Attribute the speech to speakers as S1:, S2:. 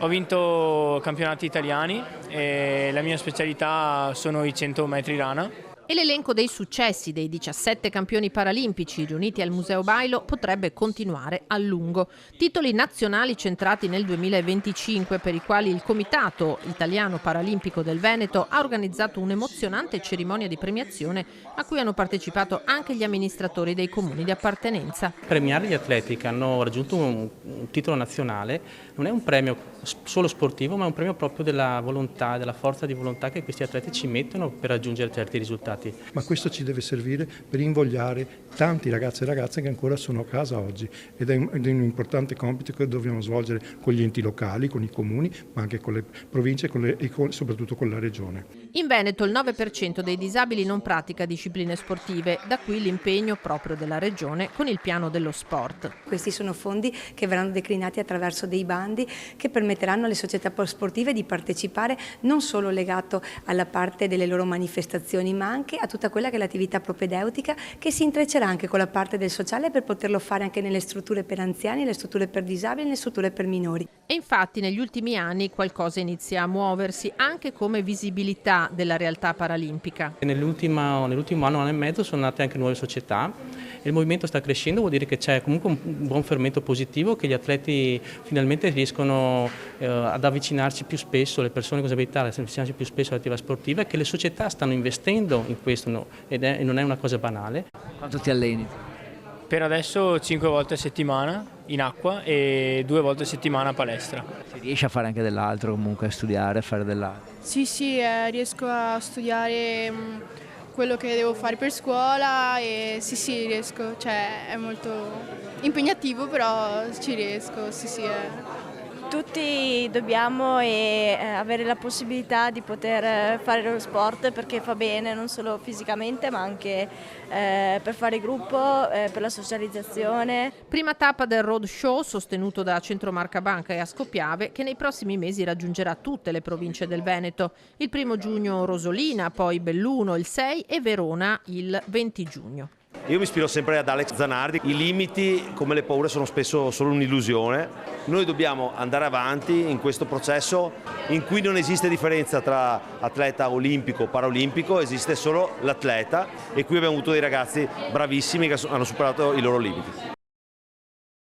S1: Ho vinto campionati italiani e la mia specialità sono i 100 metri rana.
S2: E l'elenco dei successi dei 17 campioni paralimpici riuniti al Museo Bailo potrebbe continuare a lungo. Titoli nazionali centrati nel 2025 per i quali il Comitato Italiano Paralimpico del Veneto ha organizzato un'emozionante cerimonia di premiazione a cui hanno partecipato anche gli amministratori dei comuni di appartenenza.
S3: Premiare gli atleti che hanno raggiunto un titolo nazionale non è un premio solo sportivo, ma è un premio proprio della volontà, della forza di volontà che questi atleti ci mettono per raggiungere certi risultati.
S4: Ma questo ci deve servire per invogliare tanti ragazzi e ragazze che ancora sono a casa oggi ed è un importante compito che dobbiamo svolgere con gli enti locali, con i comuni, ma anche con le province e soprattutto con la regione.
S2: In Veneto il 9% dei disabili non pratica discipline sportive, da qui l'impegno proprio della regione con il piano dello sport.
S5: Questi sono fondi che verranno declinati attraverso dei bandi che permetteranno alle società sportive di partecipare non solo legato alla parte delle loro manifestazioni, ma anche a tutta quella che è l'attività propedeutica, che si intreccerà anche con la parte del sociale per poterlo fare anche nelle strutture per anziani, le strutture per disabili e le strutture per minori.
S2: E infatti negli ultimi anni qualcosa inizia a muoversi anche come visibilità della realtà paralimpica.
S3: Nell'ultimo anno e mezzo sono nate anche nuove società e il movimento sta crescendo, vuol dire che c'è comunque un buon fermento positivo, che gli atleti finalmente riescono ad avvicinarsi più spesso, le persone con disabilità ad avvicinarsi più spesso all'attività sportiva, e che le società stanno investendo in questo e non è una cosa banale.
S6: Quanto ti alleni?
S1: Per adesso 5 volte a settimana in acqua e 2 volte a settimana a palestra.
S6: Si riesce a fare anche dell'altro comunque, a studiare, a fare dell'altro?
S7: Sì, riesco a studiare quello che devo fare per scuola e sì, riesco, cioè è molto impegnativo, però ci riesco, sì.
S8: Tutti dobbiamo avere la possibilità di poter fare lo sport perché fa bene non solo fisicamente ma anche per fare gruppo, per la socializzazione.
S2: Prima tappa del road show sostenuto da Centro Marca Banca e Ascopiave, che nei prossimi mesi raggiungerà tutte le province del Veneto. Il 1° giugno Rosolina, poi Belluno il 6 e Verona il 20 giugno.
S9: Io mi ispiro sempre ad Alex Zanardi, i limiti come le paure sono spesso solo un'illusione. Noi dobbiamo andare avanti in questo processo in cui non esiste differenza tra atleta olimpico o paraolimpico, esiste solo l'atleta, e qui abbiamo avuto dei ragazzi bravissimi che hanno superato i loro limiti.